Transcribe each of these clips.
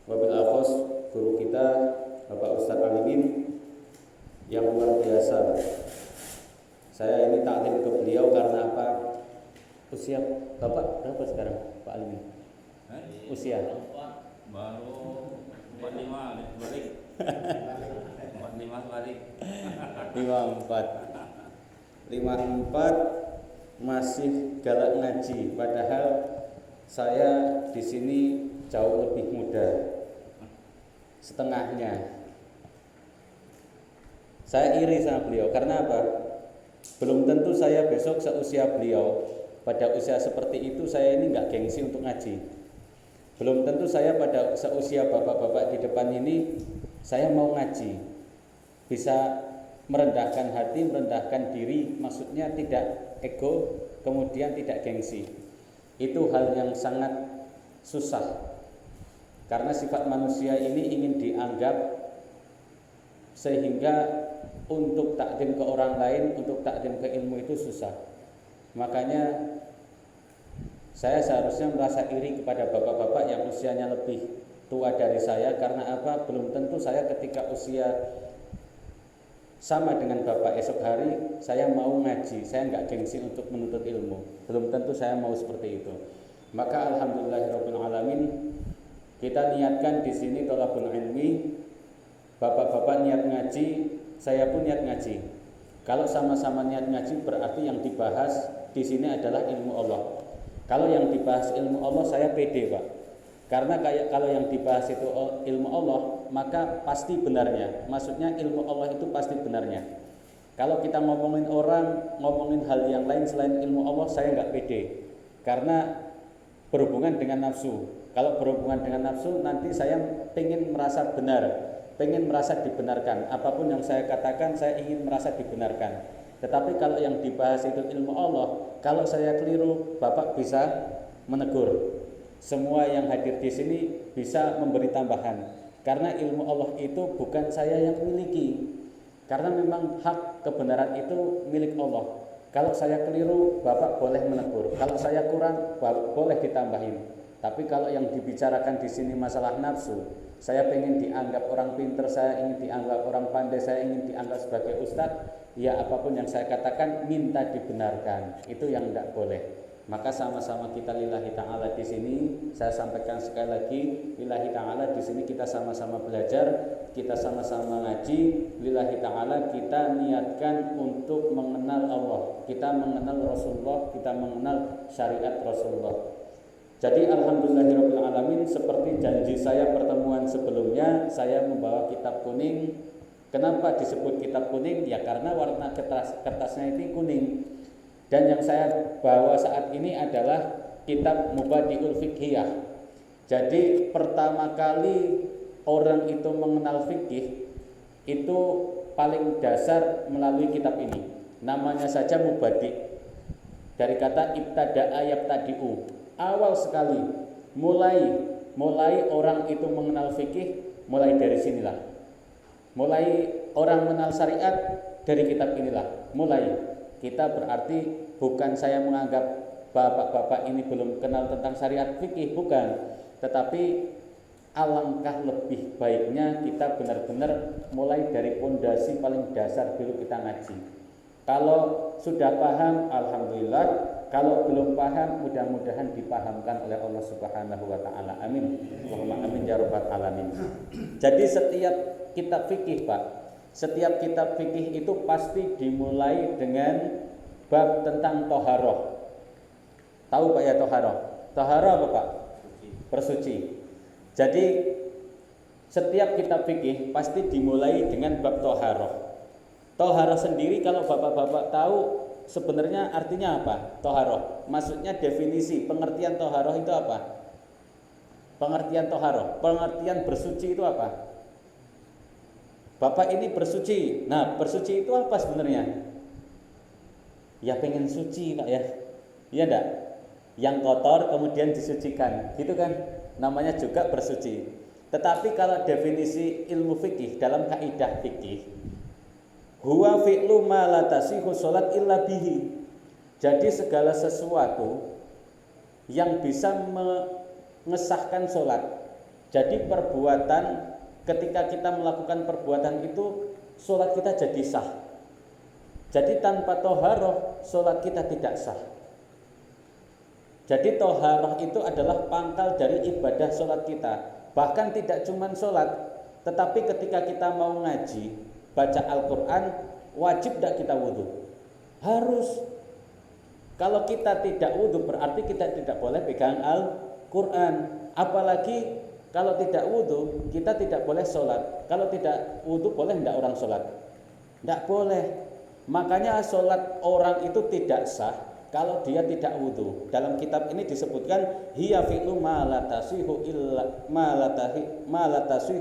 wabil akhos guru kita Bapak Ustadz Alimin yang luar biasa. Saya ini taklim ke beliau karena apa? Usia Bapak berapa sekarang Pak Alimin? Usia baru 45 balik 45 balik 54 masih galak ngaji, padahal saya di sini jauh lebih muda, setengahnya. Saya iri sama beliau karena apa? Belum tentu saya besok seusia beliau. Pada usia seperti itu saya ini nggak gengsi untuk ngaji. Belum tentu saya pada seusia bapak-bapak di depan ini saya mau ngaji, bisa merendahkan hati, merendahkan diri, maksudnya tidak ego, kemudian tidak gengsi. Itu hal yang sangat susah, karena sifat manusia ini ingin dianggap, sehingga untuk takdim ke orang lain, untuk takdim ke ilmu itu susah. Makanya saya seharusnya merasa iri kepada bapak-bapak yang usianya lebih tua dari saya. Karena apa? Belum tentu saya ketika usia sama dengan bapak esok hari saya mau ngaji, saya nggak gengsi untuk menuntut ilmu. Belum tentu saya mau seperti itu. Maka alhamdulillahirabbil alamin, kita niatkan di sini thalabul ilmi. Bapak-bapak niat ngaji, saya pun niat ngaji. Kalau sama-sama niat ngaji berarti yang dibahas di sini adalah ilmu Allah. Kalau yang dibahas ilmu Allah saya pede, Pak. Karena kalau yang dibahas itu ilmu Allah, maka pasti benarnya. Maksudnya ilmu Allah itu pasti benarnya. Kalau kita ngomongin orang, ngomongin hal yang lain selain ilmu Allah, saya nggak pede. Karena berhubungan dengan nafsu. Kalau berhubungan dengan nafsu, nanti saya pengen merasa benar, pengen merasa dibenarkan. Apapun yang saya katakan, saya ingin merasa dibenarkan. Tetapi kalau yang dibahas itu ilmu Allah, kalau saya keliru, Bapak bisa menegur. Semua yang hadir di sini bisa memberi tambahan. Karena ilmu Allah itu bukan saya yang miliki. Karena memang hak kebenaran itu milik Allah. Kalau saya keliru, Bapak boleh menegur. Kalau saya kurang, boleh ditambahin. Tapi kalau yang dibicarakan di sini masalah nafsu, saya ingin dianggap orang pintar, saya ingin dianggap orang pandai, saya ingin dianggap sebagai ustadz, ya apapun yang saya katakan minta dibenarkan, itu yang tidak boleh. Maka sama-sama kita lillahi ta'ala di sini. Saya sampaikan sekali lagi, lillahi ta'ala di sini kita sama-sama belajar, kita sama-sama ngaji. Lillahi ta'ala kita niatkan untuk mengenal Allah, kita mengenal Rasulullah, kita mengenal syariat Rasulullah. Jadi alhamdulillahirabbil alamin, seperti janji saya pertemuan sebelumnya, saya membawa kitab kuning. Kenapa disebut kitab kuning? Ya karena warna kertasnya itu kuning. Dan yang saya bawa saat ini adalah kitab Mubadi'ul Fiqhiyah. Jadi pertama kali orang itu mengenal fikih itu paling dasar melalui kitab ini. Namanya saja Mubadi'. Dari kata ibtada'a yabtadi'u. Awal sekali mulai orang itu mengenal fikih mulai dari sinilah. Mulai orang mengenal syariat dari kitab inilah. Mulai kita berarti bukan saya menganggap bapak-bapak ini belum kenal tentang syariat fikih, bukan. Tetapi alangkah lebih baiknya kita benar-benar mulai dari pondasi paling dasar dulu kita ngaji. Kalau sudah paham, alhamdulillah. Kalau belum paham, mudah-mudahan dipahamkan oleh Allah Subhanahu wa taala. Amin. Allahumma amin ya rabbal alamin. Jadi setiap kitab fikih, Pak, setiap kitab fikih itu pasti dimulai dengan bab tentang toharoh. Tahu Pak ya toharoh? Toharoh apa Pak? Bersuci. Jadi setiap kitab fikih pasti dimulai dengan bab toharoh. Toharoh sendiri kalau bapak-bapak tahu sebenarnya artinya apa? Toharoh, maksudnya definisi, pengertian toharoh itu apa? Pengertian toharoh, pengertian bersuci itu apa? Bapak ini bersuci. Nah, bersuci itu apa sebenarnya? Ya pengen suci Pak ya. Iya enggak? Yang kotor kemudian disucikan, gitu kan? Namanya juga bersuci. Tetapi kalau definisi ilmu fikih dalam kaidah fikih, huwa fi'lu ma la tasihu sholat illa bihi. Jadi segala sesuatu yang bisa mengesahkan sholat, Jadi perbuatan, ketika kita melakukan perbuatan itu, sholat kita jadi sah. Jadi tanpa toharoh, sholat kita tidak sah. Jadi toharoh itu adalah pangkal dari ibadah sholat kita. Bahkan tidak cuma sholat, tetapi ketika kita mau ngaji, baca Al-Quran, wajib tidak kita wudhu? Harus. Kalau kita tidak wudhu berarti kita tidak boleh pegang Al-Quran. Apalagi kalau tidak wudhu, kita tidak boleh sholat. Kalau tidak wudhu, boleh tidak orang sholat? Tidak boleh. Makanya sholat orang itu tidak sah kalau dia tidak wudhu. Dalam kitab ini disebutkan hiya fi'lu ma la tasihu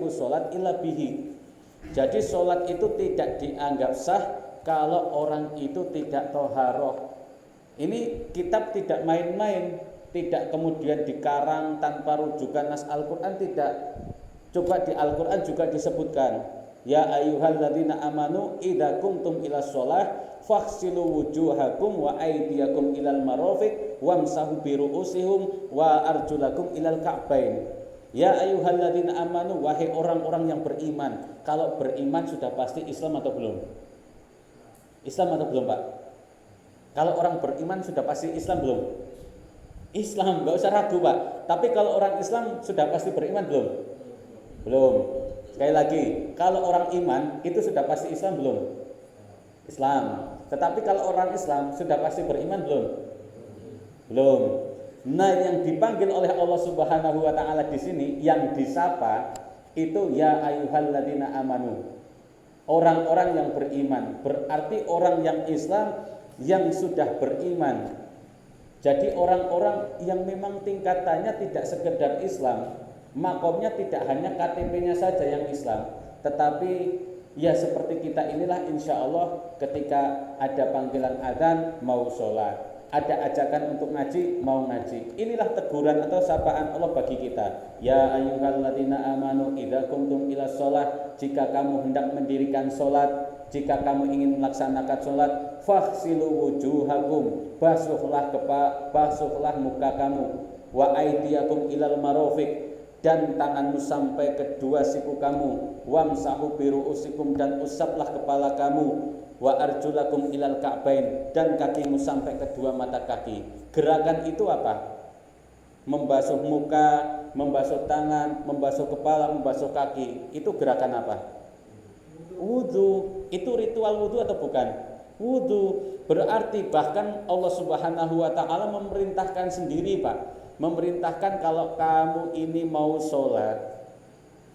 sholat illa bihi. Jadi sholat itu tidak dianggap sah kalau orang itu tidak toharoh. Ini kitab tidak main-main, tidak kemudian dikarang tanpa rujukan nas Al-Quran, tidak. Coba di Al-Quran juga disebutkan, ya ayyuhalladzina amanu idza kuntum ila sholah faghsilu wujuhakum wa aydiyakum ilal marafiq wamsahu bi ru'usihim wa arjulakum ilal ka'bain. Ya ayyuhalladzina amanu, wahai orang-orang yang beriman. Kalau beriman sudah pasti Islam atau belum? Islam atau belum, Pak? Kalau orang beriman sudah pasti Islam belum? Islam, nggak usah ragu, Pak. Tapi kalau orang Islam sudah pasti beriman belum? Belum. Sekali lagi, kalau orang iman itu sudah pasti Islam belum? Islam. Tetapi kalau orang Islam sudah pasti beriman belum? Belum. Nah, yang dipanggil oleh Allah Subhanahu wa taala di sini, yang disapa itu ya ayyuhalladzina amanu. Orang-orang yang beriman, berarti orang yang Islam yang sudah beriman. Jadi orang-orang yang memang tingkatannya tidak sekedar Islam, makomnya tidak hanya KTP-nya saja yang Islam, tetapi ya seperti kita inilah, insya Allah ketika ada panggilan adzan mau sholat, ada ajakan untuk ngaji mau ngaji. Inilah teguran atau sapaan Allah bagi kita. Ya ayyuhalladzina amanu idza kuntum ila sholat, jika kamu hendak mendirikan sholat, jika kamu ingin melaksanakan sholat, faghsilu wujuhakum, basuhlah muka kamu, wa aydiyakum ilal marafiq, dan tanganmu sampai kedua siku kamu, wamsahu biru'usikum, dan usaplah kepala kamu, wa arjulakum ilal ka'bain, dan kakimu sampai kedua mata kaki. Gerakan itu apa? Membasuh muka, membasuh tangan, membasuh kepala, membasuh kaki. Itu gerakan apa? Wudu. Itu ritual wudu atau bukan? Wudu. Berarti bahkan Allah Subhanahu wa taala memerintahkan sendiri, Pak. Memerintahkan kalau kamu ini mau sholat,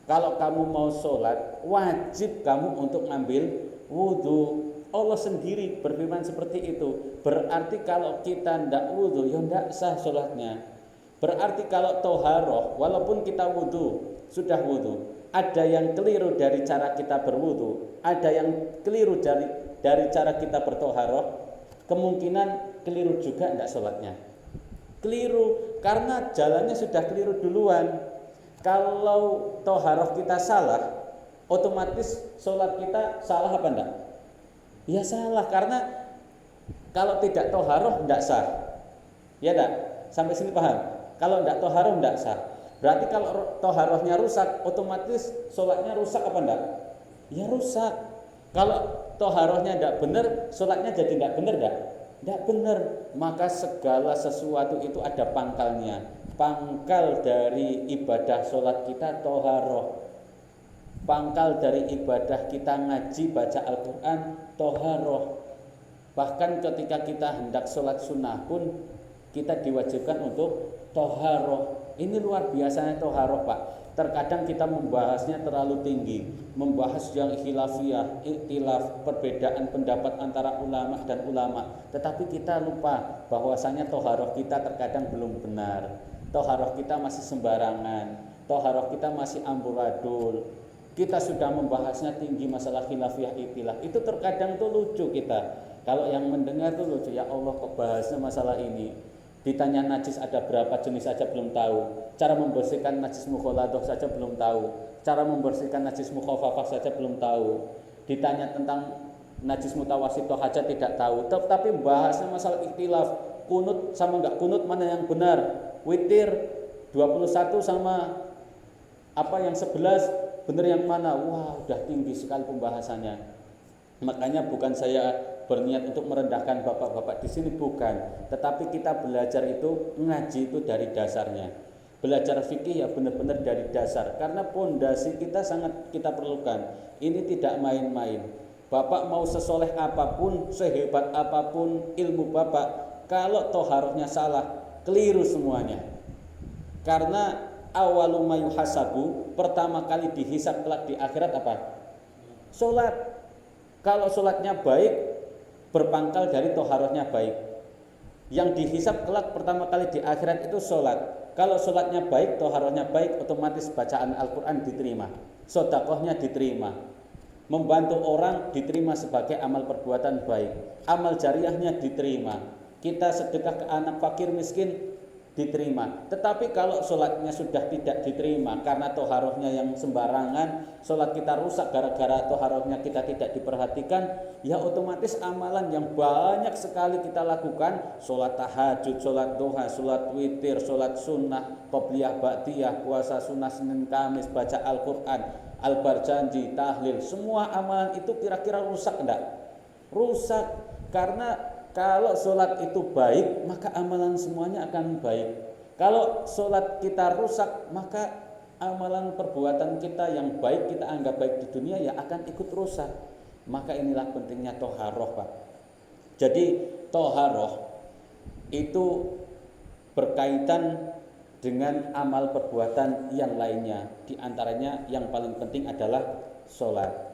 kalau kamu mau sholat, wajib kamu untuk ngambil wudu. Allah sendiri berfirman seperti itu. Berarti kalau kita ndak wudu, ya ndak sah sholatnya. Berarti kalau toharoh, walaupun kita wudu, sudah wudu, ada yang keliru dari cara kita berwudu, ada yang keliru dari cara kita bertoharoh, kemungkinan keliru juga ndak sholatnya. Keliru karena jalannya sudah keliru duluan. Kalau toharoh kita salah, otomatis sholat kita salah apa enggak? Ya salah, karena kalau tidak toharoh enggak sah. Ya enggak? Sampai sini paham? Kalau enggak toharoh enggak sah. Berarti kalau toharohnya rusak, otomatis sholatnya rusak apa enggak? Ya rusak. Kalau toharohnya enggak benar, sholatnya jadi enggak benar enggak? Enggak benar. Maka segala sesuatu itu ada pangkalnya. Pangkal dari ibadah sholat kita toharoh. Pangkal dari ibadah kita ngaji baca Al-Quran toharoh. Bahkan ketika kita hendak sholat sunnah pun kita diwajibkan untuk toharoh. Ini luar biasanya toharoh, Pak. Terkadang kita membahasnya terlalu tinggi, membahas yang khilafiyah, ikhtilaf, perbedaan pendapat antara ulama dan ulama. Tetapi kita lupa bahwasanya toharoh kita terkadang belum benar. Toharoh kita masih sembarangan, toharoh kita masih amburadul. Kita sudah membahasnya tinggi masalah khilafiyah ikhtilaf. Itu terkadang tuh lucu kita. Kalau yang mendengar tuh lucu, ya Allah kok bahasnya masalah ini. Ditanya najis ada berapa jenis saja belum tahu. Cara membersihkan najis mukhaladah saja belum tahu. Cara membersihkan najis mukhafafah saja belum tahu. Ditanya tentang najis mutawasitoh saja tidak tahu. Tapi bahasnya masalah ikhtilaf, kunut sama enggak kunut mana yang benar, witir 21 sama Apa yang 11, benar yang mana? Wah, udah tinggi sekali pembahasannya. Makanya bukan saya berniat untuk merendahkan bapak-bapak di sini, bukan. Tetapi kita belajar itu, ngaji itu dari dasarnya. Belajar fikih ya benar-benar dari dasar. Karena pondasi kita sangat kita perlukan. Ini tidak main-main. Bapak mau sesoleh apapun, sehebat apapun ilmu bapak, kalau toharohnya salah, keliru semuanya. Karena awalu ma yuhasabu, pertama kali dihisab kelak di akhirat apa? Solat. Kalau solatnya baik, berpangkal dari toharohnya baik. Yang dihisab kelak pertama kali di akhirat itu solat. Kalau solatnya baik, toharohnya baik, otomatis bacaan Al-Quran diterima, sodakohnya diterima, membantu orang diterima sebagai amal perbuatan baik, amal jariahnya diterima, kita sedekah ke anak fakir miskin diterima. Tetapi kalau sholatnya sudah tidak diterima karena toharohnya yang sembarangan, sholat kita rusak gara-gara toharohnya kita tidak diperhatikan, ya otomatis amalan yang banyak sekali kita lakukan, sholat tahajud, sholat duha, sholat witir, sholat sunnah, qobliyah, ba'diyah, puasa sunnah Senin Kamis, baca Al-Quran, al-barjanji, tahlil, semua amalan itu kira-kira rusak enggak? Rusak, karena kalau sholat itu baik, maka amalan semuanya akan baik. Kalau sholat kita rusak, maka amalan perbuatan kita yang baik, kita anggap baik di dunia, ya akan ikut rusak. Maka inilah pentingnya toharoh, Pak. Jadi toharoh itu berkaitan dengan amal perbuatan yang lainnya. Di antaranya yang paling penting adalah sholat.